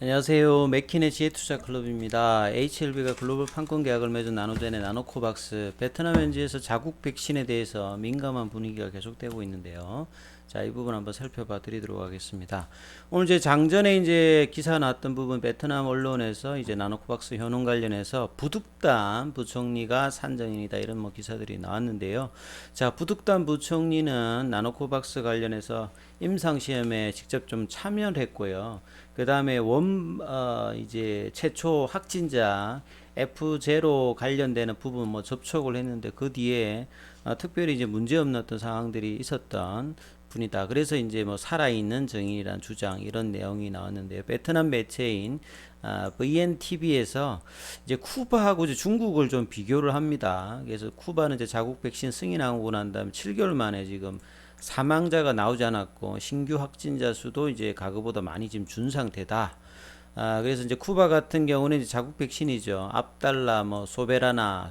안녕하세요. 맥킨의 지혜투자클럽입니다. HLB가 글로벌 판권 계약을 맺은 나노젠의 나노코박스 베트남 현지에서 자국 백신에 대해서 민감한 분위기가 계속되고 있는데요. 자, 이 부분 한번 살펴봐 드리도록 하겠습니다. 오늘 이제 장전에 이제 기사 나왔던 부분 베트남 언론에서 이제 나노코박스 현황 관련해서 부득담 부총리가 산정인이다 이런 뭐 기사들이 나왔는데요. 자, 부득담 부총리는 나노코박스 관련해서 임상시험에 직접 좀 참여를 했고요. 그 다음에 이제 최초 확진자 F0 관련되는 부분 뭐 접촉을 했는데 그 뒤에 특별히 이제 문제 없는 어떤 상황들이 있었던 분이다. 그래서 이제 뭐 살아있는 증인이란 주장 이런 내용이 나왔는데요. 베트남 매체인 VNTV에서 이제 쿠바하고 이제 중국을 좀 비교를 합니다. 그래서 쿠바는 이제 자국 백신 승인하고 난 다음에 7개월 만에 지금 사망자가 나오지 않았고 신규 확진자 수도 이제 과거보다 많이 지금 준 상태다. 그래서 이제 쿠바 같은 경우는 이제 자국 백신이죠. 압달라, 뭐 소베라나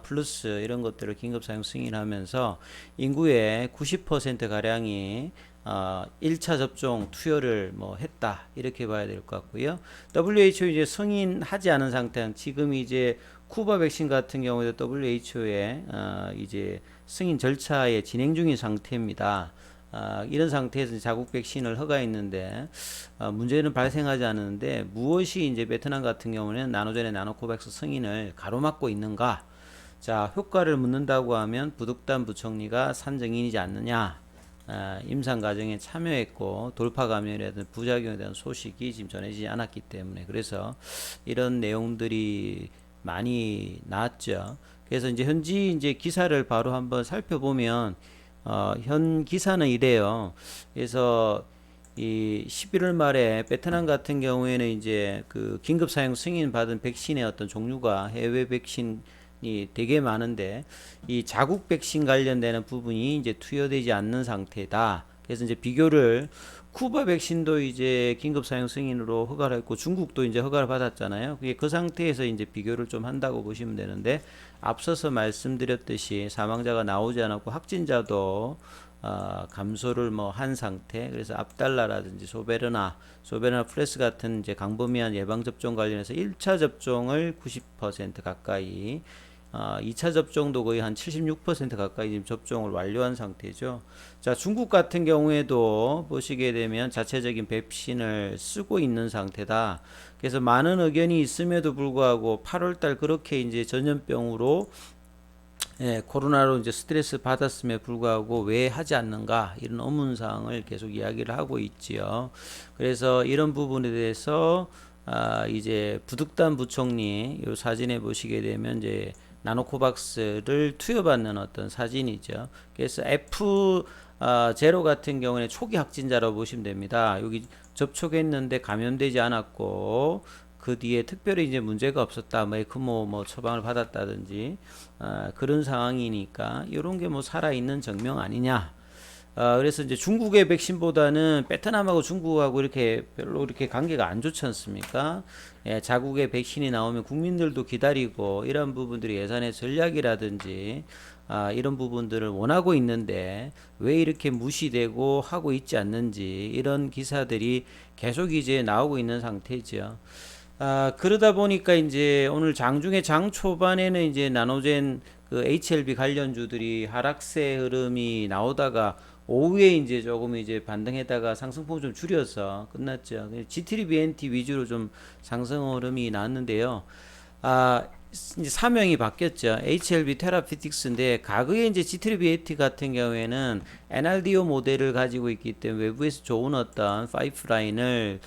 플러스 이런 것들을 긴급 사용 승인하면서 인구의 90% 가량이 1차 접종 투여를 뭐 했다 이렇게 봐야 될 것 같고요. WHO 이제 승인하지 않은 상태, 지금 이제 쿠바 백신 같은 경우에도 WHO에 이제 승인 절차에 진행 중인 상태입니다. 이런 상태에서 자국 백신을 허가했는데 문제는 발생하지 않는데 무엇이 이제 베트남 같은 경우는 나노젠의 나노코백스 승인을 가로막고 있는가? 자, 효과를 묻는다고 하면 부득담 부총리가 산증인이지 않느냐? 임상 과정에 참여했고 돌파 감염이라든 부작용에 대한 소식이 지금 전해지지 않았기 때문에 그래서 이런 내용들이 많이 나왔죠. 그래서 이제 현지 이제 기사를 바로 한번 살펴보면 현 기사는 이래요. 그래서 이 11월 말에 베트남 같은 경우에는 이제 그 긴급 사용 승인 받은 백신의 어떤 종류가 해외 백신이 되게 많은데 이 자국 백신 관련되는 부분이 이제 투여되지 않는 상태다. 그래서 이제 비교를 쿠바 백신도 이제 긴급 사용 승인으로 허가를 했고 중국도 이제 허가를 받았잖아요. 그게 그 상태에서 이제 비교를 좀 한다고 보시면 되는데 앞서서 말씀드렸듯이 사망자가 나오지 않았고 확진자도 감소를 뭐 한 상태. 그래서 압달라라든지 소베르나 플레스 같은 이제 광범위한 예방 접종 관련해서 1차 접종을 90% 가까이 2차 접종도 거의 한 76% 가까이 지금 접종을 완료한 상태죠. 자, 중국 같은 경우에도 보시게 되면 자체적인 백신을 쓰고 있는 상태다. 그래서 많은 의견이 있음에도 불구하고 8월달 그렇게 이제 전염병으로 코로나로 이제 스트레스 받았음에 불구하고 왜 하지 않는가 이런 의문사항을 계속 이야기를 하고 있지요. 그래서 이런 부분에 대해서 이제 부득담 부총리 이 사진에 보시게 되면 이제 나노코박스를 투여받는 어떤 사진이죠. 그래서 F0 같은 경우는 초기 확진자라고 보시면 됩니다. 여기 접촉했는데 감염되지 않았고 그 뒤에 특별히 이제 문제가 없었다, 뭐 에크모 뭐 처방을 받았다든지 그런 상황이니까 이런 게 뭐 살아있는 증명 아니냐. 그래서 이제 중국의 백신보다는 베트남하고 중국하고 이렇게 별로 이렇게 관계가 안 좋지 않습니까? 자국의 백신이 나오면 국민들도 기다리고 이런 부분들이 예산의 전략이라든지 이런 부분들을 원하고 있는데 왜 이렇게 무시되고 하고 있지 않는지 이런 기사들이 계속 이제 나오고 있는 상태죠. 그러다 보니까 이제 오늘 장중에 장 초반에는 이제 나노젠 그 HLB 관련주들이 하락세 흐름이 나오다가 오후에 이제 조금 이제 반등했다가 상승폭 좀 줄여서 끝났죠. GTBNT 위주로 좀 상승 흐름이 나왔는데요. 이제 사명이 바뀌었죠. HLB 테라피틱스인데 과거에 이제 GTBNT 같은 경우에는 NRDO 모델을 가지고 있기 때문에 외부에서 좋은 어떤 파이프라인을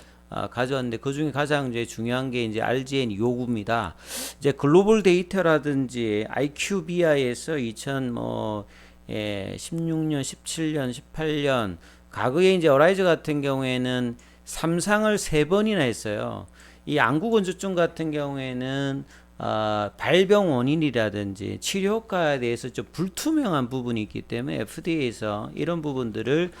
가져왔는데 그 중에 가장 이제 중요한 게 이제 RGN 요구입니다. 이제 글로벌 데이터라든지 IQVI에서 16년, 17년, 18년 과거에 이제 어라이즈 같은 경우에는 3상을 3번이나 했어요. 이 안구건조증 같은 경우에는 발병 원인이라든지 치료 효과에 대해서 좀 불투명한 부분이 있기 때문에 FDA에서 이런 부분들을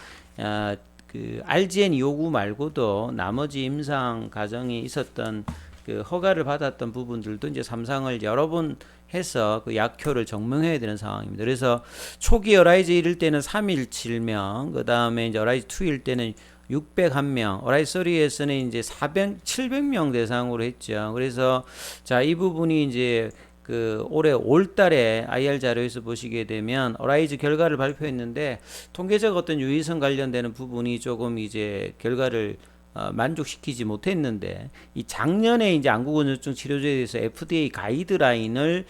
그 RGN 요구 말고도 나머지 임상 과정이 있었던 그 허가를 받았던 부분들도 이제 3상을 여러 번 해서 그 약효를 증명해야 되는 상황입니다. 그래서 초기 어라이즈 1일 때는 3일 7명, 그 다음에 이제 어라이즈 2일 때는 601명, 어라이서리에서는 이제 700명 대상으로 했죠. 그래서 자, 이 부분이 이제 그 올해 5월 달에 IR 자료에서 보시게 되면 어라이즈 결과를 발표했는데 통계적 어떤 유의성 관련되는 부분이 조금 이제 결과를 만족시키지 못했는데 이 작년에 이제 안구건조증 치료제에 대해서 FDA 가이드라인을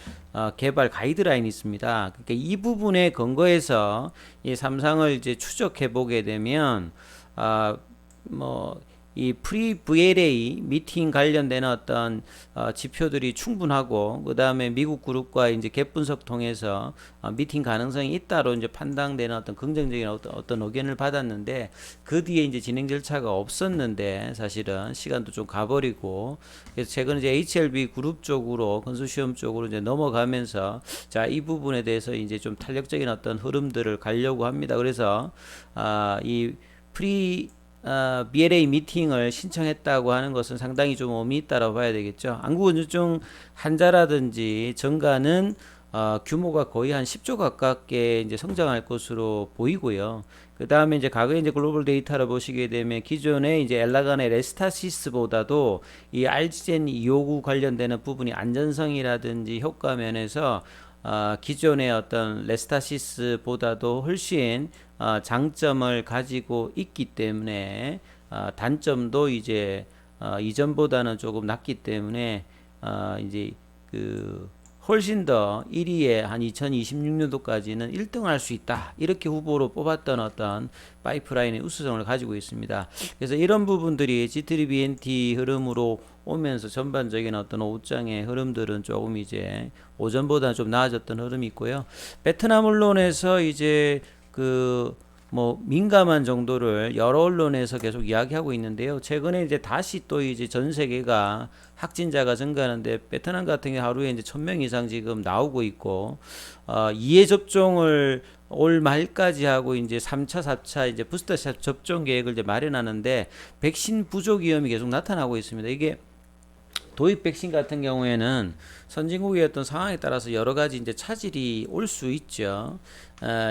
개발 가이드라인이 있습니다. 그러니까 이 부분에 근거해서 이 삼상을 이제 추적해 보게 되면 뭐 이 프리 VLA 미팅 관련되는 어떤 지표들이 충분하고 그 다음에 미국 그룹과 이제 갭 분석 통해서 미팅 가능성이 있다로 이제 판단되는 어떤 긍정적인 어떤 의견을 받았는데 그 뒤에 이제 진행 절차가 없었는데 사실은 시간도 좀 가버리고 그래서 최근 이제 HLB 그룹 쪽으로 컨소시엄 쪽으로 이제 넘어가면서 자, 이 부분에 대해서 이제 좀 탄력적인 어떤 흐름들을 가려고 합니다. 그래서 이 프리 BLA 미팅을 신청했다고 하는 것은 상당히 좀 의미 있다고 봐야 되겠죠. 안구건조증 환자라든지 증가는 규모가 거의 한 10조 가깝게 이제 성장할 것으로 보이고요. 그 다음에 이제 과거에 이제 글로벌 데이터를 보시게 되면 기존의 이제 엘라간의 레스타시스보다도 이 알지젠 259 관련되는 부분이 안전성이라든지 효과 면에서 기존의 어떤 레스타시스보다도 훨씬 장점을 가지고 있기 때문에 단점도 이제 이전보다는 조금 낮기 때문에 이제 그 훨씬 더 1위에 한 2026년도까지는 1등 할 수 있다. 이렇게 후보로 뽑았던 어떤 파이프라인의 우수성을 가지고 있습니다. 그래서 이런 부분들이 G3BNT 흐름으로 오면서 전반적인 어떤 오장의 흐름들은 조금 이제 오전보다 좀 나아졌던 흐름이 있고요. 베트남 언론에서 이제 그 뭐 민감한 정도를 여러 언론에서 계속 이야기하고 있는데요. 최근에 이제 다시 또 이제 전 세계가 확진자가 증가하는데 베트남 같은 경우 하루에 이제 1000명 이상 지금 나오고 있고 2회 접종을 올 말까지 하고 이제 3차, 4차 이제 부스터샷 접종 계획을 이제 마련하는데 백신 부족 위험이 계속 나타나고 있습니다. 이게 도입 백신 같은 경우에는 선진국의 어떤 상황에 따라서 여러 가지 이제 차질이 올 수 있죠.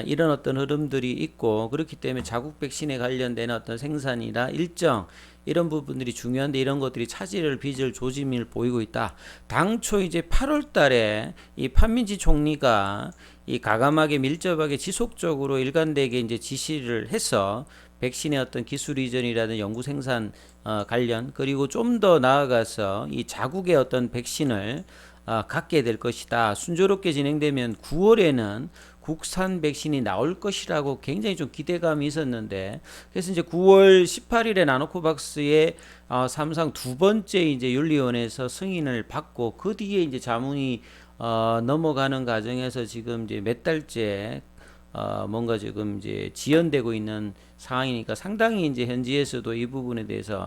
이런 어떤 흐름들이 있고 그렇기 때문에 자국 백신에 관련된 어떤 생산이나 일정 이런 부분들이 중요한데 이런 것들이 차질을 빚을 조짐을 보이고 있다. 당초 이제 8월 달에 이 판민지 총리가 이 가감하게 밀접하게 지속적으로 일관되게 이제 지시를 해서 백신의 어떤 기술 이전이라든 연구 생산 관련 그리고 좀 더 나아가서 이 자국의 어떤 백신을 갖게 될 것이다. 순조롭게 진행되면 9월에는 국산 백신이 나올 것이라고 굉장히 좀 기대감이 있었는데 그래서 이제 9월 18일에 나노코박스의 삼상 두 번째 이제 윤리위원회에서 승인을 받고 그 뒤에 이제 자문이 넘어가는 과정에서 지금 이제 몇 달째 뭔가 지금 이제 지연되고 있는 상황이니까 상당히 이제 현지에서도 이 부분에 대해서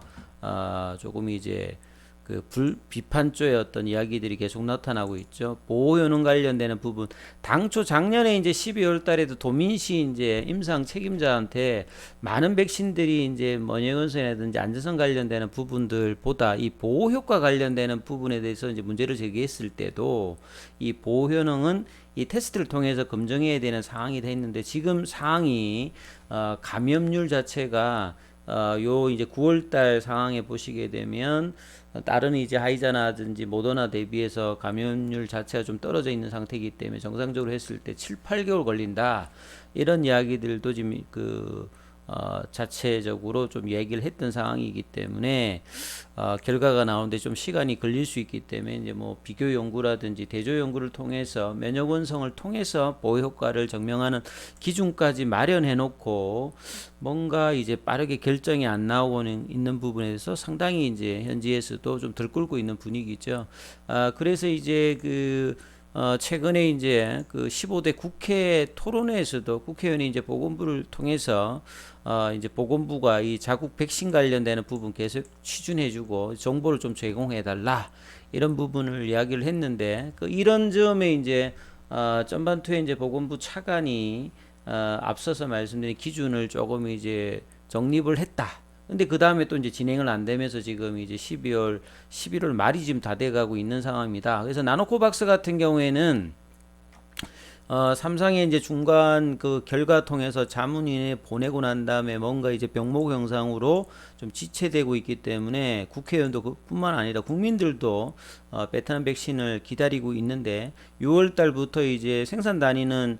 조금 이제 그 비판조의 어떤 이야기들이 계속 나타나고 있죠. 보호효능 관련되는 부분. 당초 작년에 이제 12월 달에도 도민시 이제 임상 책임자한테 많은 백신들이 이제 영양성이라든지 안전성 관련되는 부분들보다 이 보호 효과 관련되는 부분에 대해서 이제 문제를 제기했을 때도 이 보호 효능은 이 테스트를 통해서 검증해야 되는 상황이 돼 있는데 지금 상황이 감염률 자체가 요 이제 9월달 상황에 보시게 되면 다른 이제 하이자나든지 모더나 대비해서 감염률 자체가 좀 떨어져 있는 상태이기 때문에 정상적으로 했을 때 7, 8개월 걸린다. 이런 이야기들도 지금 자체적으로 좀 얘기를 했던 상황이기 때문에 결과가 나오는데 좀 시간이 걸릴 수 있기 때문에 이제 뭐 비교 연구라든지 대조 연구를 통해서 면역 원성을 통해서 보호 효과를 증명하는 기준까지 마련해 놓고 뭔가 이제 빠르게 결정이 안 나오고는 있는 부분에서 상당히 이제 현지에서도 좀 들끓고 있는 분위기죠. 그래서 이제 최근에 이제 그 15대 국회 토론회에서도 국회의원이 이제 보건부를 통해서 이제 보건부가 이 자국 백신 관련되는 부분 계속 취준해주고 정보를 좀 제공해달라 이런 부분을 이야기를 했는데 이런 점에 이제 전반투에 이제 보건부 차관이 앞서서 말씀드린 기준을 조금 이제 정립을 했다. 근데 그 다음에 또 이제 진행을 안 되면서 지금 이제 11월 말이 지금 다 돼가고 있는 상황입니다. 그래서 나노코박스 같은 경우에는 삼성의 이제 중간 그 결과 통해서 자문위에 보내고 난 다음에 뭔가 이제 병목 현상으로 좀 지체되고 있기 때문에 국회의원도 그뿐만 아니라 국민들도 베트남 백신을 기다리고 있는데 6월 달부터 이제 생산 단위는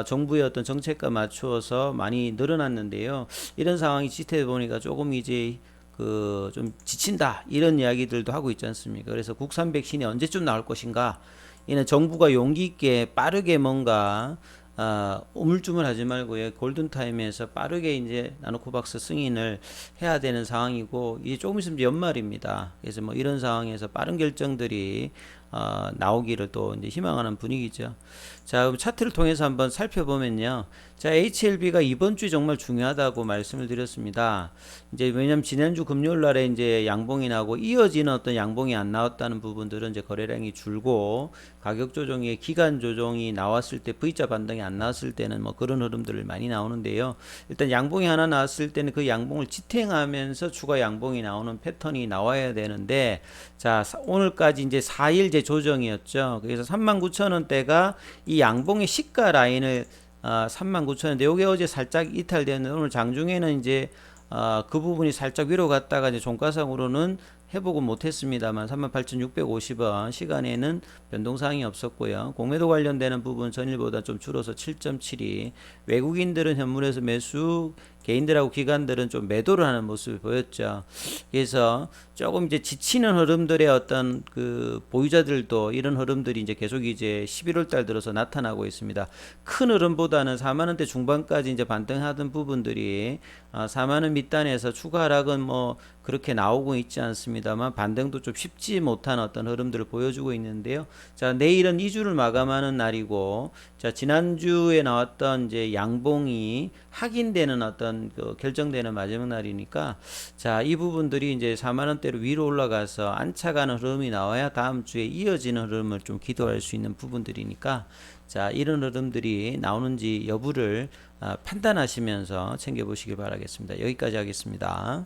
정부의 어떤 정책과 맞추어서 많이 늘어났는데요. 이런 상황이 지체되다 보니까 조금 이제 그 좀 지친다 이런 이야기들도 하고 있지 않습니까? 그래서 국산 백신이 언제쯤 나올 것인가? 이는 정부가 용기 있게 빠르게 뭔가 우물쭈물하지 말고요. 골든타임에서 빠르게 이제 나노코박스 승인을 해야 되는 상황이고 이제 조금 있으면 연말입니다. 그래서 뭐 이런 상황에서 빠른 결정들이 나오기를 또 이제 희망하는 분위기죠. 자, 그럼 차트를 통해서 한번 살펴보면요. 자, HLB가 이번 주에 정말 중요하다고 말씀을 드렸습니다. 이제 왜냐면 지난주 금요일 날에 이제 양봉이 나고 이어지는 어떤 양봉이 안 나왔다는 부분들은 이제 거래량이 줄고 가격 조정이 기간 조정이 나왔을 때 V자 반등이 안 나왔을 때는 뭐 그런 흐름들을 많이 나오는데요. 일단 양봉이 하나 나왔을 때는 그 양봉을 지탱하면서 추가 양봉이 나오는 패턴이 나와야 되는데 자, 오늘까지 이제 4일 제 조정이었죠. 그래서 39,000원대가 이 양봉의 시가 라인을 39,000원대 요게 어제 살짝 이탈되었는데 오늘 장중에는 이제 그 부분이 살짝 위로 갔다가 이제 종가상으로는 회복은 못했습니다만 38,650원 시간에는 변동사항이 없었고요. 공매도 관련되는 부분 전일보다 좀 줄어서 7.72 외국인들은 현물에서 매수 개인들하고 기관들은 좀 매도를 하는 모습이 보였죠. 그래서 조금 이제 지치는 흐름들의 어떤 그 보유자들도 이런 흐름들이 이제 계속 이제 11월 달 들어서 나타나고 있습니다. 큰 흐름보다는 4만 원대 중반까지 이제 반등하던 부분들이 4만 원 밑단에서 추가 하락은 뭐 그렇게 나오고 있지 않습니다만 반등도 좀 쉽지 못한 어떤 흐름들을 보여주고 있는데요. 자, 내일은 2주를 마감하는 날이고 자, 지난주에 나왔던 이제 양봉이 확인되는 어떤 그 결정되는 마지막 날이니까 자, 이 부분들이 이제 4만 원대로 위로 올라가서 안착하는 흐름이 나와야 다음 주에 이어지는 흐름을 좀 기도할 수 있는 부분들이니까 자, 이런 흐름들이 나오는지 여부를 판단하시면서 챙겨보시기 바라겠습니다. 여기까지 하겠습니다.